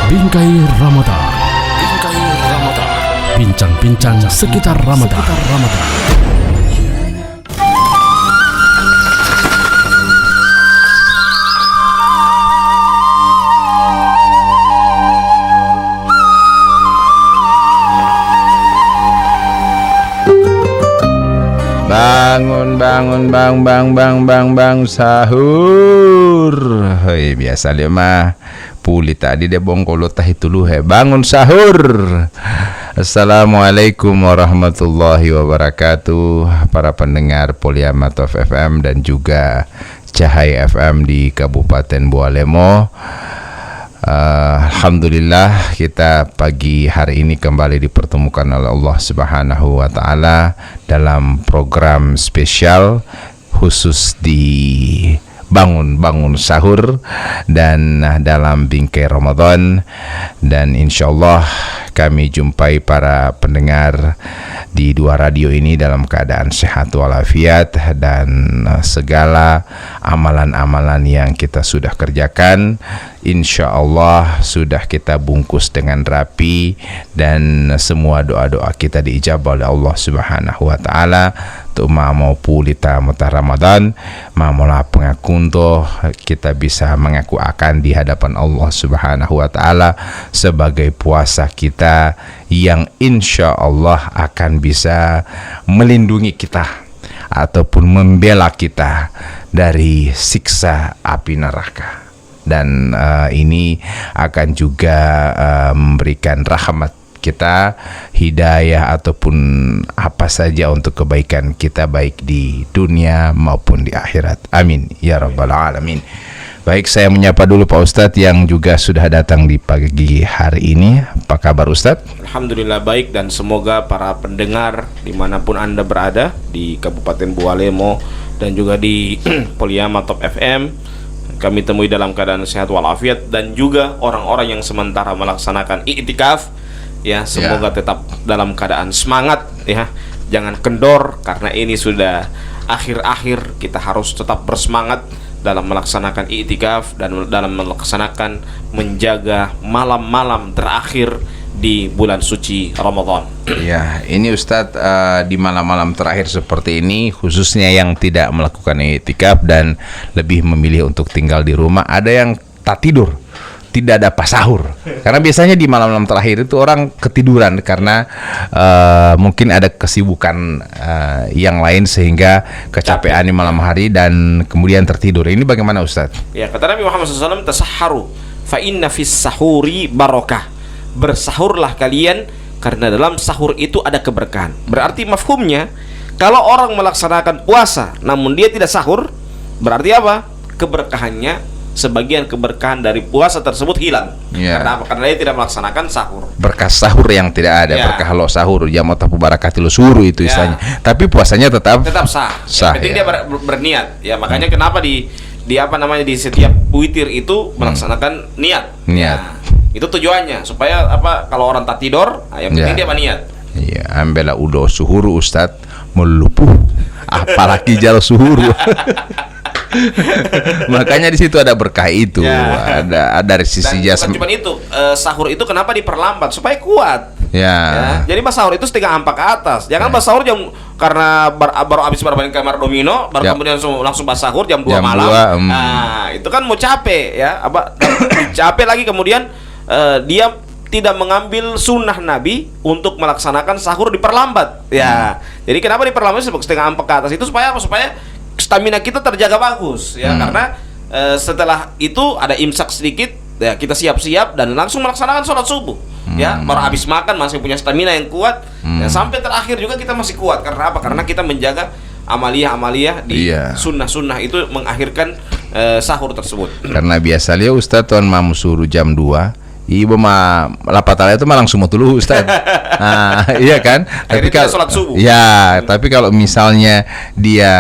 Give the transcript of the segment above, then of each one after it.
Bingkai Ramadan. Bingkai Ramadan. Bincang-bincang sekitar Ramadan. Bangun sahur. Hei, biasa dia mah puli tadi dia bongkolo tah itu lu bangun sahur. Assalamualaikum warahmatullahi wabarakatuh. Para pendengar Poliamatov FM dan juga Cahaya FM di Kabupaten Bualemo. Alhamdulillah kita pagi hari ini kembali dipertemukan oleh Allah Subhanahu wa taala dalam program spesial khusus di bangun sahur dan dalam bingkai Ramadan, dan insyaallah kami jumpai para pendengar di dua radio ini dalam keadaan sehat walafiat, dan segala amalan-amalan yang kita sudah kerjakan insyaallah sudah kita bungkus dengan rapi, dan semua doa-doa kita diijabah oleh Allah Subhanahu wa taala. Tu mau pulita muta Ramadan, mamola pengakunto kita bisa mengaku akan di hadapan Allah Subhanahu wa taala sebagai puasa kita yang insya Allah akan bisa melindungi kita ataupun membela kita dari siksa api neraka. Dan ini akan juga memberikan rahmat kita, hidayah ataupun apa saja untuk kebaikan kita baik di dunia maupun di akhirat. Amin ya rabbal alamin. Baik, saya menyapa dulu Pak Ustadz yang juga sudah datang di pagi hari ini. Apa kabar Ustadz? Alhamdulillah baik, dan semoga para pendengar dimanapun Anda berada di Kabupaten Bualemo dan juga di Poliamatov FM, kami temui dalam keadaan sehat walafiat, dan juga orang-orang yang sementara melaksanakan i'tikaf ya, semoga tetap dalam keadaan semangat ya, jangan kendor, karena ini sudah akhir-akhir, kita harus tetap bersemangat dalam melaksanakan i'tikaf dan dalam melaksanakan menjaga malam-malam terakhir di bulan suci Ramadan. Ya, ini Ustadz di malam-malam terakhir seperti ini, khususnya yang tidak melakukan i'tikaf dan lebih memilih untuk tinggal di rumah, ada yang tak tidur, tidak ada pas sahur. Karena biasanya di malam-malam terakhir itu orang ketiduran karena mungkin ada kesibukan yang lain sehingga kecapean di malam hari dan kemudian tertidur. Ini bagaimana Ustaz? Ya, kata Nabi Muhammad SAW, tasahharu fa inna fis sahuri barakah. Bersahurlah kalian karena dalam sahur itu ada keberkahan. Berarti mafhumnya, kalau orang melaksanakan puasa namun dia tidak sahur, berarti apa? Keberkahannya, sebagian keberkahan dari puasa tersebut hilang. Karena apa? Karena dia tidak melaksanakan sahur. Berkah sahur yang tidak ada, berkah lo sahur, jamot tapu barakatilu suruh itu istilahnya. Tapi puasanya tetap sah. Yang penting dia berniat. Ya, makanya kenapa di apa namanya, di setiap witir itu melaksanakan niat. Nah, itu tujuannya supaya apa? Kalau orang tak tidur, yang penting dia berniat. Iya, ambela udo suhuru Ustadz melupuh, apalagi jalo suhuru. Makanya di situ ada berkah itu, ada dari sisi jasmani. Bukan cuma itu, sahur itu kenapa diperlambat supaya kuat. Jadi pas sahur itu setengah ampak ke atas. Jangan pas sahur karena baru habis bermain kamar domino, baru kemudian langsung pas sahur jam 2 malam. Nah, itu kan mau capek ya, capek lagi kemudian dia tidak mengambil sunnah Nabi untuk melaksanakan sahur diperlambat. Jadi kenapa diperlambat setengah ampak ke atas itu supaya apa? Supaya stamina kita terjaga bagus ya, karena setelah itu ada imsak sedikit ya, kita siap-siap dan langsung melaksanakan sholat subuh ya, baru habis makan masih punya stamina yang kuat dan sampai terakhir juga kita masih kuat. Karena apa? Karena kita menjaga amaliyah di sunnah-sunnah itu mengakhirkan sahur tersebut. Karena biasa lihat Ustaz tuan mamu suruh jam 2, ibu mah lapatala itu mah langsung mau dulu Ustaz. Iya kan? Tapi kalau sholat subuh. Ya, tapi kalau misalnya dia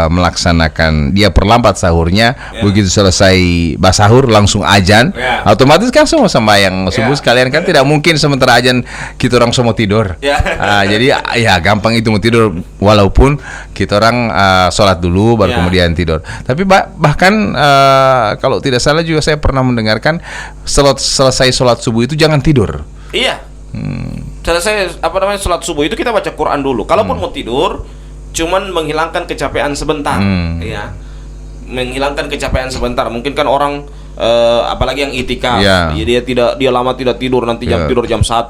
melaksanakan, dia perlambat sahurnya, begitu selesai basahur langsung ajan, otomatis kan semua sembahyang subuh sekalian, kan tidak mungkin sementara ajan kita orang semua tidur. Jadi ya gampang itu mau tidur, walaupun kita orang sholat dulu baru kemudian tidur. Tapi bahkan kalau tidak salah juga saya pernah mendengarkan selesai sholat subuh itu jangan tidur. Iya. Selesai sholat subuh itu kita baca Quran dulu. Kalaupun mau tidur, cuman menghilangkan kecapean sebentar. Ya, menghilangkan kecapean sebentar. Mungkin kan orang apalagi yang itikaf, dia lama tidak tidur, nanti tidur jam 1,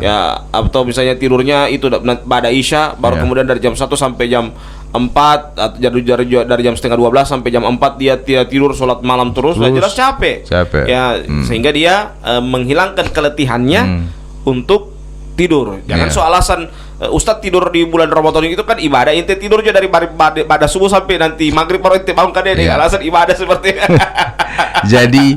ya, atau misalnya tidurnya itu pada Isya, baru kemudian dari jam 1 sampai jam 4, atau dari jam setengah 12 sampai jam 4 dia tidak tidur, sholat malam terus. Jelas capek. Ya, sehingga dia menghilangkan keletihannya untuk tidur. Jangan soal alasan Ustadz tidur di bulan Ramadan itu kan ibadah, ente tidur aja dari pada subuh sampai nanti maghrib baru ente bangun kan dia alasan ibadah seperti Jadi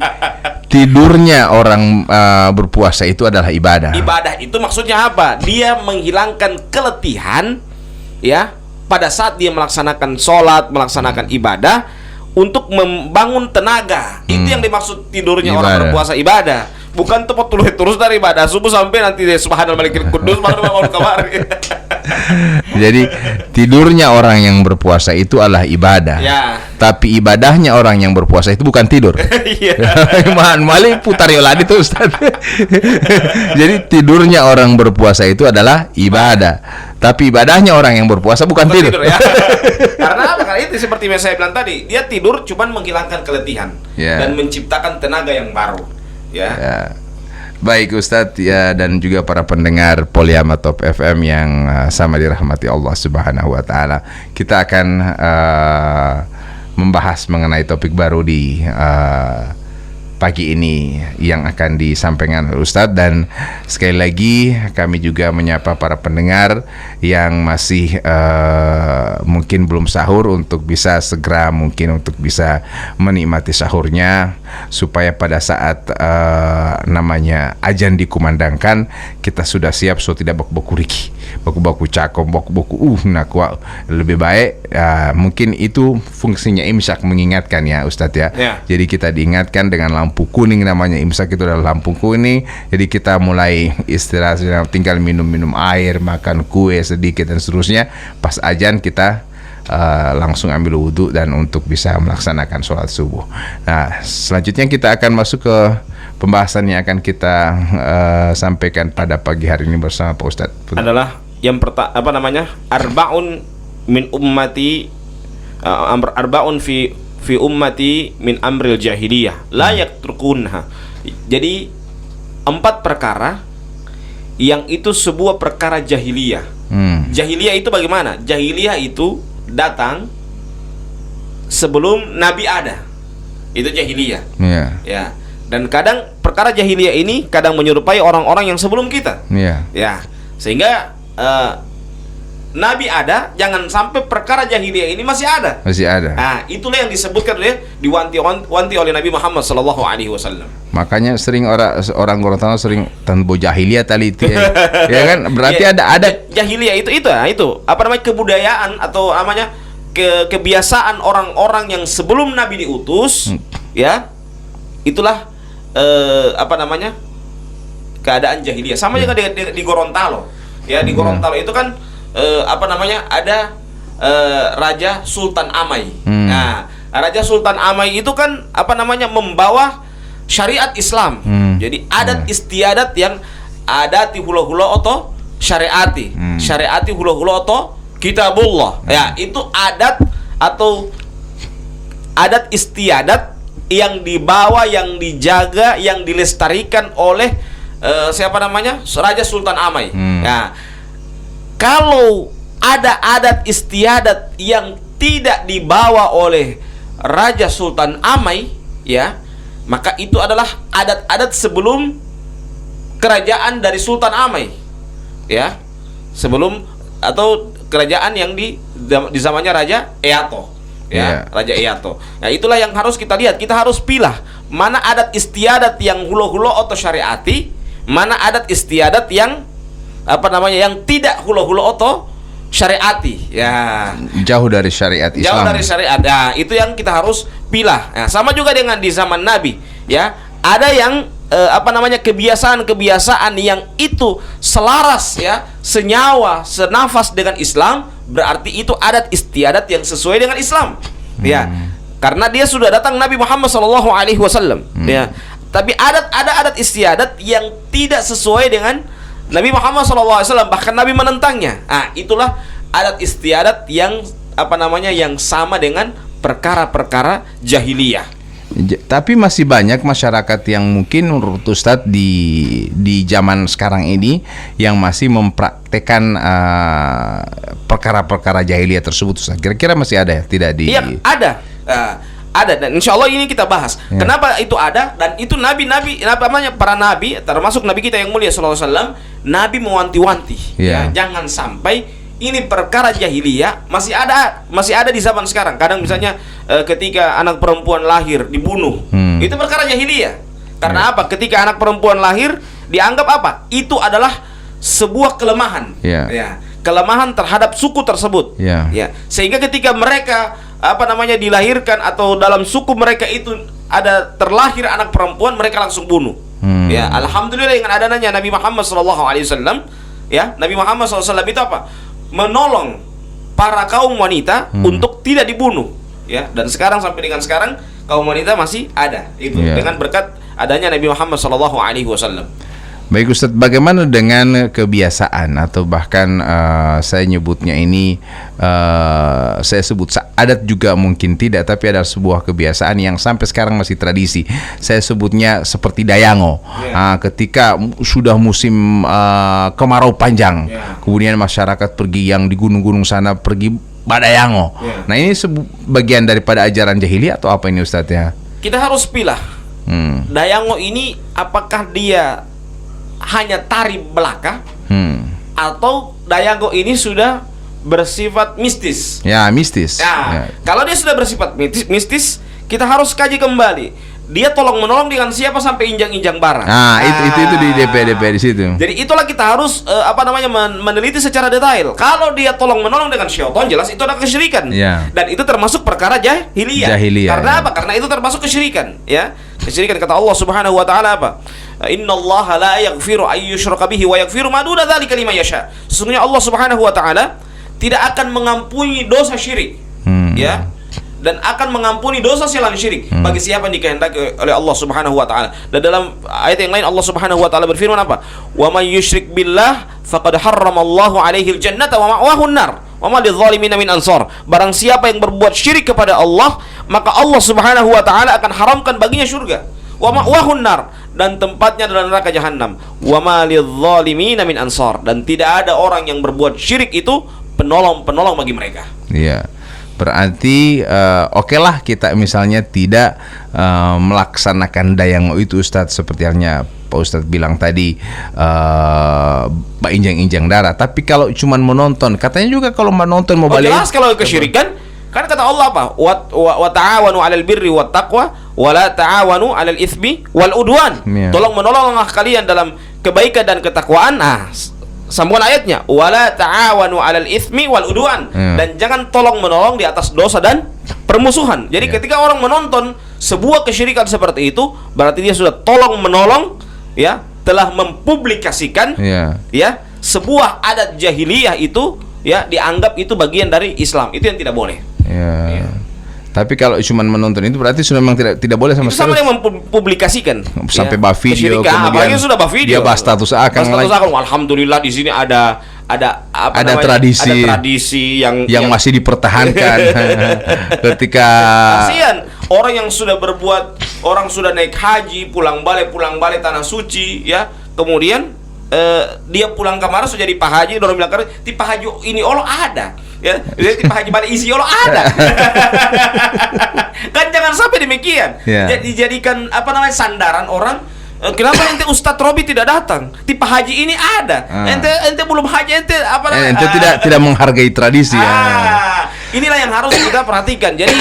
tidurnya orang berpuasa itu adalah ibadah. Ibadah itu maksudnya apa? Dia menghilangkan keletihan ya pada saat dia melaksanakan sholat, melaksanakan ibadah untuk membangun tenaga. Itu yang dimaksud tidurnya orang berpuasa, ibadah. Bukan tempat terus dari ibadah subuh sampai nanti subhanal malikil kudus baru bangun kamar. Jadi tidurnya orang yang berpuasa itu adalah ibadah. Tapi ibadahnya orang yang berpuasa itu bukan tidur. Mali putar yoladi tuh Ustaz. Jadi tidurnya orang berpuasa itu adalah ibadah. Tapi ibadahnya orang yang berpuasa bukan tidur. Ya. Karena apa? Karena itu seperti yang saya bilang tadi, dia tidur cuman menghilangkan keletihan dan menciptakan tenaga yang baru. Ya. Baik Ustadz ya, dan juga para pendengar Polyama Top FM yang sama dirahmati Allah Subhanahu wa taala. Kita akan membahas mengenai topik baru di pagi ini yang akan disampaikan oleh Ustadz. Dan sekali lagi kami juga menyapa para pendengar yang masih mungkin belum sahur untuk bisa segera mungkin untuk bisa menikmati sahurnya, supaya pada saat namanya azan dikumandangkan kita sudah siap, so tidak baku-baku riki, baku-baku cakom, baku-baku nakwa. Lebih baik mungkin itu fungsinya imsak, mengingatkan ya Ustadz ya. Jadi kita diingatkan dengan lampu kuning, namanya imsak itu adalah lampu kuning. Jadi kita mulai istirahat, tinggal minum air, makan kue sedikit dan seterusnya. Pas azan kita langsung ambil wudhu dan untuk bisa melaksanakan sholat subuh. Nah, selanjutnya kita akan masuk ke pembahasan yang akan kita sampaikan pada pagi hari ini bersama Pak Ustadz. Adalah yang arba'un min ummati, arba'un fi ummati min amril jahiliyah la yaktrukunha. Jadi 4 perkara yang itu sebuah perkara jahiliyah. Jahiliyah itu bagaimana? Jahiliyah itu datang sebelum Nabi ada. Itu jahiliyah. Ya. Dan kadang perkara jahiliyah ini kadang menyerupai orang-orang yang sebelum kita. Ya. Sehingga Nabi ada, jangan sampai perkara jahiliyah ini masih ada. Nah, itulah yang disebutkan diwanti oleh Nabi Muhammad sallallahu alaihi wasallam. Makanya sering orang Gorontalo sering tanbo jahiliyah tali itu ya kan, berarti ada jahiliyah itu kebudayaan atau namanya kebiasaan orang-orang yang sebelum Nabi diutus, ya. Itulah keadaan jahiliyah. Sama juga di Gorontalo. Ya, di Gorontalo itu kan ada Raja Sultan Amai. Nah, Raja Sultan Amai itu kan membawa syariat Islam. Jadi adat istiadat yang adati hula-hula oto syariati. Syariati hula-hula oto kitabullah. Ya, itu adat atau adat istiadat yang dibawa, yang dijaga, yang dilestarikan oleh Raja Sultan Amai. Nah, kalau ada adat istiadat yang tidak dibawa oleh Raja Sultan Amai, ya, maka itu adalah adat-adat sebelum kerajaan dari Sultan Amai, ya, sebelum atau kerajaan yang di zamannya Raja Eyato, ya, Raja Eyato. Nah, itulah yang harus kita lihat. Kita harus pilah mana adat istiadat yang hula-hula atau syariati, mana adat istiadat yang yang tidak hula-hula atau syariati, ya, jauh dari syariat Islam. Jauh dari syariat. Nah, itu yang kita harus pilah. Nah, sama juga dengan di zaman Nabi, ya. Ada yang kebiasaan-kebiasaan yang itu selaras, ya, senyawa, senafas dengan Islam, berarti itu adat istiadat yang sesuai dengan Islam. Ya. Karena dia sudah datang Nabi Muhammad SAW, ya. Tapi ada adat istiadat yang tidak sesuai dengan Nabi Muhammad SAW, bahkan Nabi menentangnya. Itulah adat istiadat yang yang sama dengan perkara-perkara jahiliyah. Tapi masih banyak masyarakat yang mungkin menurut Ustadz di zaman sekarang ini yang masih mempraktekkan perkara-perkara jahiliyah tersebut. Ustadz, kira-kira masih ada ya? Tidak di? Iya, ada. Ada, dan insya Allah ini kita bahas. Ya. Kenapa itu ada? Dan itu para nabi, termasuk nabi kita yang mulia SAW, nabi mewanti-wanti. Ya, jangan sampai ini perkara jahiliyah masih ada di zaman sekarang. Kadang misalnya ketika anak perempuan lahir dibunuh, itu perkara jahiliyah. Karena apa? Ketika anak perempuan lahir dianggap apa? Itu adalah sebuah kelemahan. Ya, kelemahan terhadap suku tersebut. Ya, sehingga ketika mereka dilahirkan atau dalam suku mereka itu ada terlahir anak perempuan, mereka langsung bunuh. Ya, alhamdulillah dengan adanya Nabi Muhammad SAW, ya, Nabi Muhammad SAW itu apa? Menolong para kaum wanita untuk tidak dibunuh. Ya, dan sampai dengan sekarang kaum wanita masih ada itu dengan berkat adanya Nabi Muhammad SAW. Baik Ustadz, bagaimana dengan kebiasaan atau bahkan saya nyebutnya ini saya sebut adat juga mungkin tidak, tapi ada sebuah kebiasaan yang sampai sekarang masih tradisi. Saya sebutnya seperti dayango. Ketika sudah musim kemarau panjang, kemudian masyarakat pergi yang di gunung-gunung sana pergi badayango. Nah, ini bagian daripada ajaran jahiliyah atau apa ini Ustadz ya? Kita harus pilah. Dayango ini apakah dia hanya tari belaka atau dayango ini sudah bersifat mistis? Ya, mistis. Ya. Kalau dia sudah bersifat mistis, kita harus kaji kembali. Dia tolong menolong dengan siapa sampai injang-injang barang. Itu di DP di situ. Jadi itulah kita harus meneliti secara detail. Kalau dia tolong menolong dengan syaitan, jelas itu ada kesyirikan. Dan itu termasuk perkara jahiliyah. Karena apa? Karena itu termasuk kesyirikan, ya. Kesyirikan, kata Allah Subhanahu wa taala apa? Innallaha la yaghfiru ay yushraka bihi wa yaghfiru ma duna dzalika liman yasha. Sesungguhnya Allah Subhanahu wa taala tidak akan mengampuni dosa syirik. Ya. Dan akan mengampuni dosa selain syirik bagi siapa yang dikehendaki oleh Allah Subhanahu wa taala. Dan dalam ayat yang lain Allah Subhanahu wa taala berfirman apa? Wa may yusyrik billah faqad harramallahu alaihi aljannata wa ma'wahu an-nar wa ma lidh-dhalimina min ansar. Barang siapa yang berbuat syirik kepada Allah, maka Allah Subhanahu wa taala akan haramkan baginya surga. Wa ma'wahu an-nar, dan tempatnya adalah neraka jahanam. Wa ma lidh-dhalimina min ansar, dan tidak ada orang yang berbuat syirik itu penolong-penolong bagi mereka. Iya. Berarti oke lah kita misalnya tidak melaksanakan dayango itu Ustadz, seperti halnya Pak Ustadz bilang tadi, injang-injang darah. Tapi kalau cuman menonton, katanya juga kalau menonton mau balik. Jelas kalau kesyirikan, kan kata Allah apa? Wa ta'awanu 'alal birri wat taqwa wa la ta'awanu 'alal itsmi wal udwan. Tolong menolonglah kalian dalam kebaikan dan ketakwaan. Sambungan ayatnya, wala ta'awanu 'alal itsmi wal udwan, dan jangan tolong menolong di atas dosa dan permusuhan. Jadi ketika orang menonton sebuah kesyirikan seperti itu, berarti dia sudah tolong menolong, ya, telah mempublikasikan ya sebuah adat jahiliyah itu, ya, dianggap itu bagian dari Islam. Itu yang tidak boleh. Tapi kalau cuma menonton itu berarti sudah memang tidak boleh sama sekali. Sama yang mempublikasikan sampai bahas video, kemudian sudah bahas video. Dia bahas status akang. Alhamdulillah di sini ada tradisi yang masih dipertahankan. Ketika kasihan orang yang sudah berbuat, orang sudah naik haji, pulang balik tanah suci, ya, kemudian dia pulang kemarin sudah jadi Pak Haji, orang bilang di Pak Haji ini Allah ada. Ya, jadi Pak Haji balik isi Allah ada. Kan jangan sampai demikian. Jadi dijadikan sandaran orang. Kenapa ente Ustadz Robi tidak datang? Di Pak Haji ini ada. Ente belum haji, ente tidak menghargai tradisi. Inilah yang harus kita perhatikan. Jadi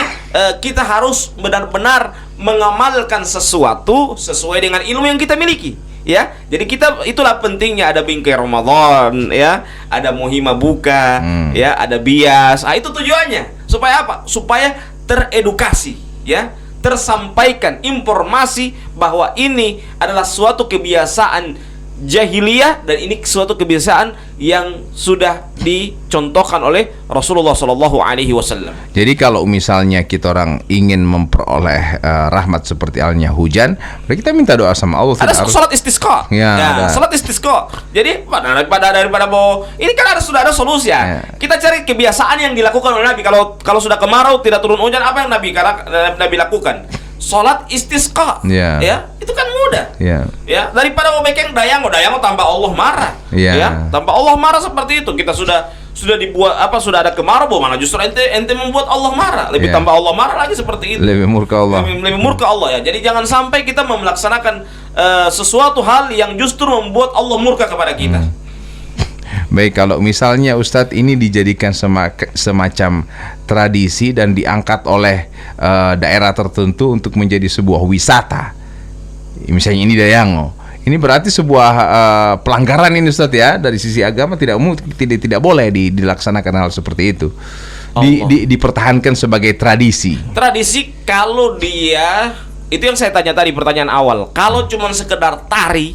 kita harus benar-benar mengamalkan sesuatu sesuai dengan ilmu yang kita miliki. Ya, jadi itulah pentingnya ada bingkai Ramadan, ya, ada muhima buka, ya, ada bias. Itu tujuannya supaya apa? Supaya teredukasi, ya, tersampaikan informasi bahwa ini adalah suatu kebiasaan jahiliyah dan ini suatu kebiasaan yang sudah dicontohkan oleh Rasulullah Shallallahu Alaihi Wasallam. Jadi kalau misalnya kita orang ingin memperoleh rahmat seperti halnya hujan, kita minta doa sama Allah. Ada sholat istisqa. Ya, sholat istisqa. Jadi daripada mau ini kan sudah ada solusi ya. Kita cari kebiasaan yang dilakukan oleh Nabi. Kalau sudah kemarau tidak turun hujan, apa yang Nabi lakukan? Sholat istisqa, ya itu kan mudah, ya daripada mau bikin dayang tanpa Allah marah, ya tanpa Allah marah seperti itu kita sudah dibuat sudah ada kemarau, mana justru ente membuat Allah marah, lebih tambah Allah marah lagi seperti itu, lebih murka Allah, ya. Jadi jangan sampai kita melaksanakan sesuatu hal yang justru membuat Allah murka kepada kita. Baik, kalau misalnya Ustadz ini dijadikan semacam tradisi dan diangkat oleh daerah tertentu untuk menjadi sebuah wisata, misalnya ini Dayango, ini berarti sebuah pelanggaran ini Ustadz ya, dari sisi agama tidak boleh dilaksanakan hal seperti itu. Dipertahankan sebagai tradisi. Tradisi kalau dia itu yang saya tanya tadi pertanyaan awal. Kalau cuma sekedar tari,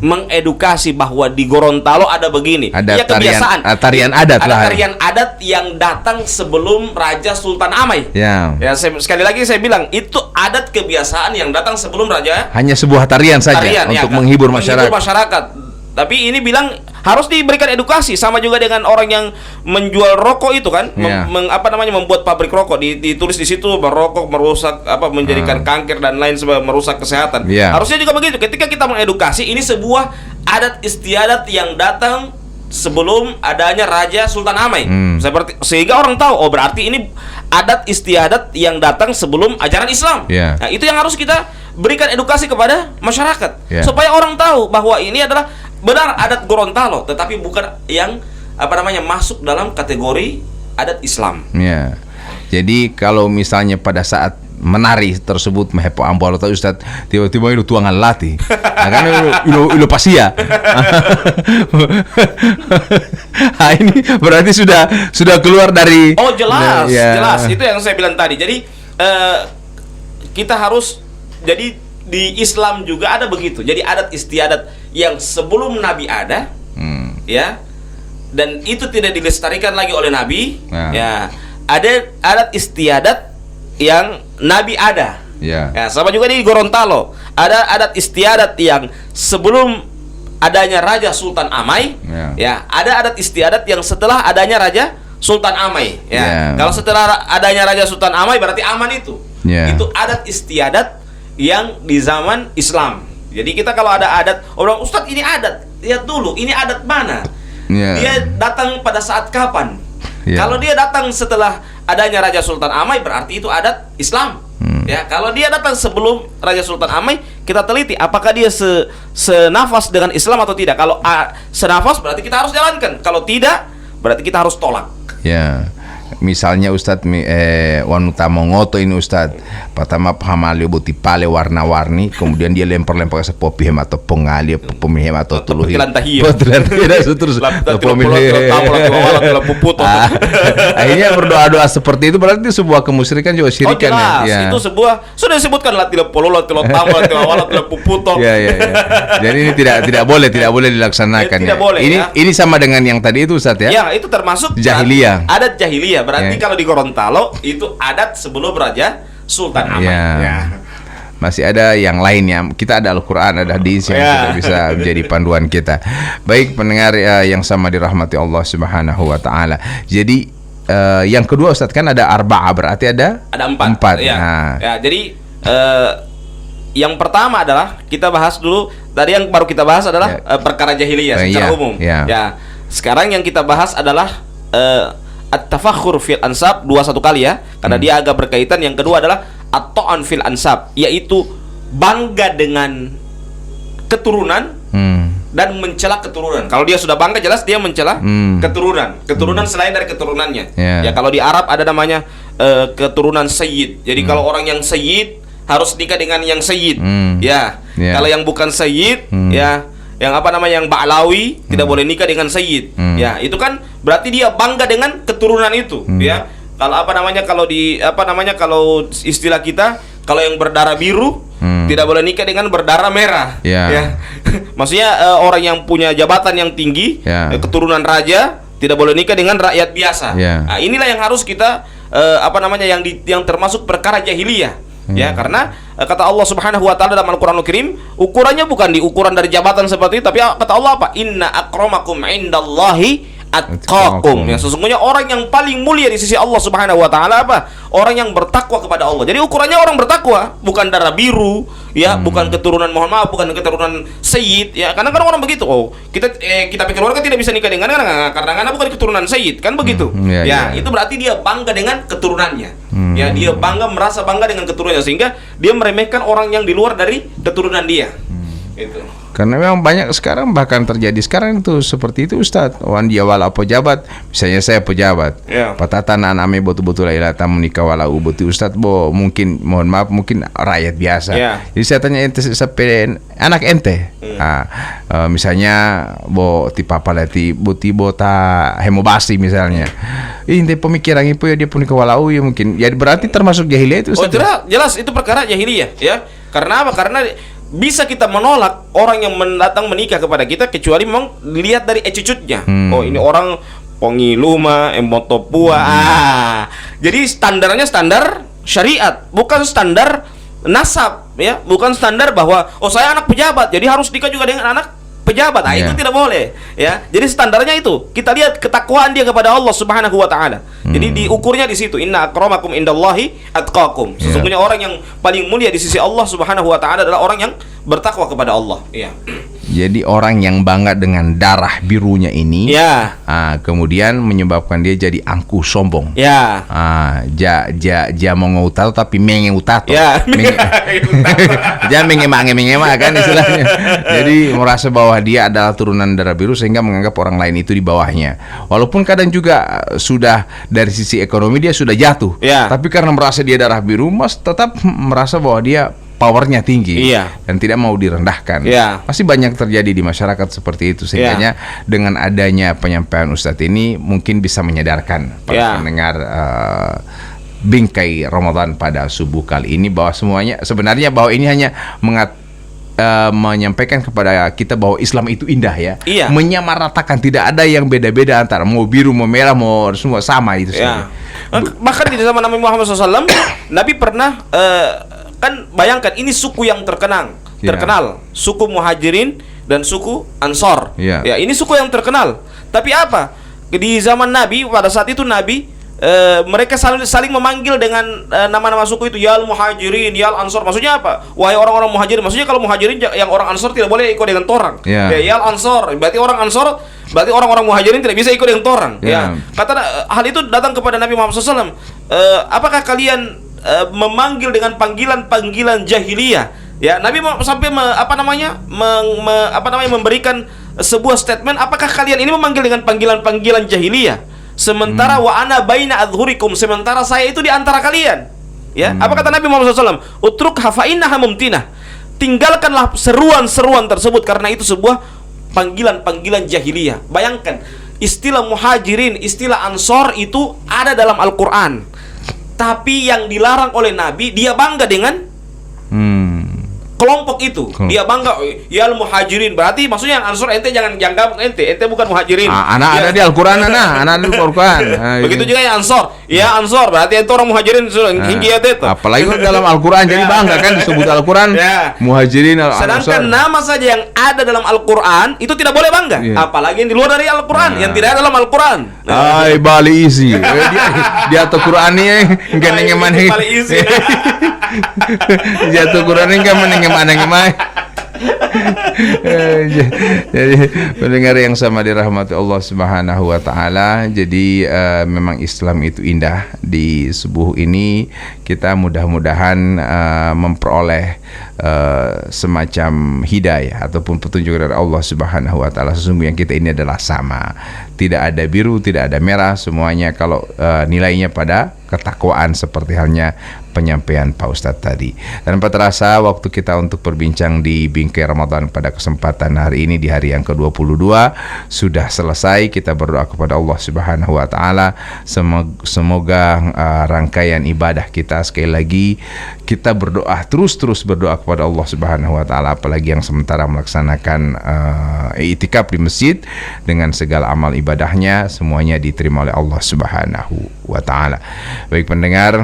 mengedukasi bahwa di Gorontalo ada begini, ada ya kebiasaan, tarian adat ada lah. Tarian adat yang datang sebelum Raja Sultan Amai. Ya, sekali lagi saya bilang itu adat kebiasaan yang datang sebelum Raja. Hanya sebuah tarian saja untuk menghibur masyarakat. Tapi ini bilang harus diberikan edukasi, sama juga dengan orang yang menjual rokok itu kan, membuat pabrik rokok, ditulis di situ merokok merusak menjadikan kanker dan lain sebagainya, merusak kesehatan. Harusnya juga begitu. Ketika kita mengedukasi, ini sebuah adat istiadat yang datang sebelum adanya Raja Sultan Amai. Sehingga orang tahu, oh berarti ini adat istiadat yang datang sebelum ajaran Islam. Nah, itu yang harus kita berikan edukasi kepada masyarakat, supaya orang tahu bahwa ini adalah benar adat Gorontalo, tetapi bukan yang masuk dalam kategori adat Islam. Jadi kalau misalnya pada saat menari tersebut mehepo ambol atau Ustadz tiba-tiba itu tuangan latih, kan itu pasti ya. Ini berarti sudah keluar dari. Oh jelas, jelas itu yang saya bilang tadi. Jadi kita harus di Islam juga ada begitu. Jadi adat istiadat yang sebelum Nabi ada, ya, dan itu tidak dilestarikan lagi oleh Nabi, ya. Ada adat istiadat yang Nabi ada, ya. Sama juga di Gorontalo ada adat istiadat yang sebelum adanya Raja Sultan Amai, ya. Ada adat istiadat yang setelah adanya Raja Sultan Amai, ya. Kalau setelah adanya Raja Sultan Amai berarti aman itu, itu adat istiadat yang di zaman Islam. Jadi kita kalau ada adat, orang Ustadz ini adat, lihat dulu ini adat mana, dia datang pada saat kapan. Kalau dia datang setelah adanya Raja Sultan Amai berarti itu adat Islam. Ya, kalau dia datang sebelum Raja Sultan Amai, kita teliti apakah dia senafas dengan Islam atau tidak. Kalau senafas berarti kita harus jalankan. Kalau tidak berarti kita harus tolak. Misalnya Ustadz wanita mongoto ini Ustadz pertama pahamali buti pale warna-warni, kemudian dia lempar-lempar sepopi atau pengali pemilih atau tuluhi terus akhirnya berdoa-doa seperti itu berarti sebuah kemusyrikan juga syirikan. Itu sebuah sudah disebutkan latila polo latila tamu latila wala latila puputo. Jadi ini tidak boleh dilaksanakan. Ini sama dengan yang tadi itu Ustadz ya. Itu termasuk jahiliyah. Adat jahiliyah. Berarti kalau di Gorontalo itu adat sebelum Raja Sultan Amai. Masih ada yang lainnya. Kita ada Al-Quran, ada hadis yang sudah bisa menjadi panduan kita. Baik pendengar yang sama dirahmati Allah Subhanahu wa taala. Jadi yang kedua Ustadz kan ada arba'ah, berarti ada empat. Jadi yang pertama adalah kita bahas dulu. Tadi yang baru kita bahas adalah perkara jahiliyah secara umum. Sekarang yang kita bahas adalah at-tafakhur fil ansab, 21 kali ya, karena dia agak berkaitan. Yang kedua adalah at-ta'an fil ansab, yaitu bangga dengan keturunan dan mencela keturunan. Kalau dia sudah bangga jelas dia mencela keturunan selain dari keturunannya. Ya kalau di Arab ada namanya keturunan sayyid. Jadi kalau orang yang sayyid harus nikah dengan yang sayyid. Kalau yang bukan sayyid yang yang Ba'lawi tidak boleh nikah dengan sayyid. Ya, itu kan berarti dia bangga dengan keturunan itu, ya. Kalau kalau di kalau istilah kita, kalau yang berdarah biru, tidak boleh nikah dengan berdarah merah. Ya. Maksudnya orang yang punya jabatan yang tinggi, keturunan raja, tidak boleh nikah dengan rakyat biasa. Nah, inilah yang harus kita yang termasuk perkara jahiliyah. Ya, karena kata Allah Subhanahu wa taala dalam Al-Qur'anul Karim, ukurannya bukan di ukuran dari jabatan seperti itu, tapi kata Allah apa? Inna akramakum indallahi atqakum. Ya, sesungguhnya orang yang paling mulia di sisi Allah Subhanahu wa taala apa? Orang yang bertakwa kepada Allah. Jadi ukurannya orang bertakwa, bukan darah biru, ya, bukan keturunan, mohon maaf, bukan keturunan sayyid, ya. Karena orang begitu. Oh, kita pikir keluarga tidak bisa nikah dengan karena bukan keturunan sayyid, kan begitu. Itu berarti dia bangga dengan keturunannya. Ya, dia merasa bangga dengan keturunannya, sehingga dia meremehkan orang yang di luar dari keturunan dia. Itu. Karena memang banyak sekarang, bahkan terjadi sekarang itu seperti itu, Ustadz. Wan dia wala pejabat, misalnya saya pejabat, patatan ame betul-betul ila tamu nikah wala ubuti Ustadz, mungkin mohon maaf mungkin rakyat biasa. Jadi saya tanya ente sampai anak ente, misalnya tipe apa lagi, bota hemobasi misalnya, ente pemikiran itu ya dia pun nikah wala ya mungkin, ya berarti termasuk jahiliyah itu, Ustadz. Jelas itu perkara jahiliyah, ya. Karena apa? Karena bisa kita menolak orang yang datang menikah kepada kita kecuali memang dilihat dari attitude-nya. Oh, ini orang pengiluma, emotopua. Jadi standarnya standar syariat, bukan standar nasab, ya, bukan standar bahwa saya anak pejabat, jadi harus nikah juga dengan anak pejabat. Itu tidak boleh, ya. Jadi standarnya itu kita lihat ketakwaan dia kepada Allah Subhanahu wa taala. Jadi diukurnya di situ. Inna akramakum indallahi atqakum. Sesungguhnya orang yang paling mulia di sisi Allah Subhanahu wa taala adalah orang yang bertakwa kepada Allah. Jadi orang yang bangga dengan darah birunya ini, kemudian menyebabkan dia jadi angkuh sombong. Mau ngutau tapi mengeutato. Jangan mengema kan istilahnya. Jadi merasa bahwa dia adalah turunan darah biru sehingga menganggap orang lain itu di bawahnya. Walaupun kadang juga sudah dari sisi ekonomi dia sudah jatuh, tapi karena merasa dia darah biru, tetap merasa bahwa dia powernya tinggi dan tidak mau direndahkan. Masih banyak terjadi di masyarakat seperti itu, sehingga dengan adanya penyampaian Ustadz ini mungkin bisa menyadarkan para pendengar Bingkai Ramadan pada subuh kali ini bahwa sebenarnya bahwa ini hanya menyampaikan kepada kita bahwa Islam itu indah, ya. Menyamaratakan, tidak ada yang beda-beda antara mau biru, mau merah, mau semua sama itu. Bahkan di zaman Nabi Muhammad SAW, Nabi pernah kan bayangkan ini suku yang terkenal, suku Muhajirin dan suku Ansor. Ya, ini suku yang terkenal. Tapi apa? Di zaman Nabi, pada saat itu Nabi mereka saling memanggil dengan nama-nama suku itu, Yal Muhajirin, Yal Ansor. Maksudnya apa? Wahai orang-orang Muhajirin. Maksudnya kalau Muhajirin yang orang Ansor tidak boleh ikut dengan torang. Yal Ansor, berarti orang Ansor, berarti orang-orang Muhajirin tidak bisa ikut dengan torang. Kata hal itu datang kepada Nabi Muhammad SAW. Apakah kalian memanggil dengan panggilan-panggilan jahiliyah? Ya, Nabi sampai memberikan sebuah statement, apakah kalian ini memanggil dengan panggilan-panggilan jahiliyah? Sementara wa ana baina adhurikum, sementara saya itu di antara kalian. Ya, apa kata Nabi Muhammad SAW? Utruk hafainnaha mumtinah. Tinggalkanlah seruan-seruan tersebut karena itu sebuah panggilan-panggilan jahiliyah. Bayangkan, istilah Muhajirin, istilah Ansor itu ada dalam Al-Qur'an. Tapi yang dilarang oleh Nabi, dia bangga dengan kelompok itu. Dia bangga, Yal Muhajirin. Berarti maksudnya yang Ansor ente jangan gabung ente bukan Muhajirin. Ada di Al-Qur'an, ada di Al-Qur'an. Begitu juga yang Ansor. Ya Ansor, berarti ente orang Muhajirin hingga itu. Apalagi dalam Al-Qur'an jadi bangga kan disebut Al-Qur'an Muhajirin Al-Ansor. Sedangkan nama saja yang ada dalam Al-Qur'an itu tidak boleh bangga. Apalagi yang di luar dari Al-Qur'an, yang tidak ada dalam Al-Qur'an. Bali isi. Dia atau Qur'an ini enggak nengemane. Bali isi. Jatuh Qur'an ini enggak menengemane. Jadi pendengar yang sama dirahmati Allah Subhanahu wa taala, jadi memang Islam itu indah. Di subuh ini kita mudah-mudahan memperoleh semacam hidayah ataupun petunjuk dari Allah Subhanahu wa taala. Sesungguhnya kita ini adalah sama, tidak ada biru, tidak ada merah, semuanya kalau nilainya pada ketakwaan seperti halnya penyampaian Pak Ustadz tadi. Dan tanpa terasa waktu kita untuk berbincang di Bingkai Ramadan pada kesempatan hari ini di hari yang ke-22 sudah selesai. Kita berdoa kepada Allah Subhanahu wa taala semoga rangkaian ibadah kita, sekali lagi kita berdoa, terus berdoa kepada Allah Subhanahu wa taala, apalagi yang sementara melaksanakan i'tikaf di masjid, dengan segala amal ibadahnya semuanya diterima oleh Allah Subhanahu wa taala. Baik pendengar,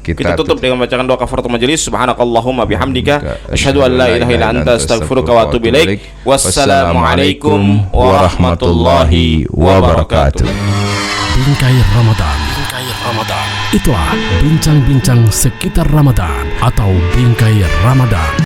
kita tutup dengan membacakan doa kafaratul majelis. Subhanakallahumma bihamdika asyhadu an la ilaha illa anta astaghfiruka wa atubu ilaik. Wassalamualaikum warahmatullahi wabarakatuh. Bingkai Ramadan. Itulah bincang-bincang sekitar Ramadan atau Bingkai Ramadan.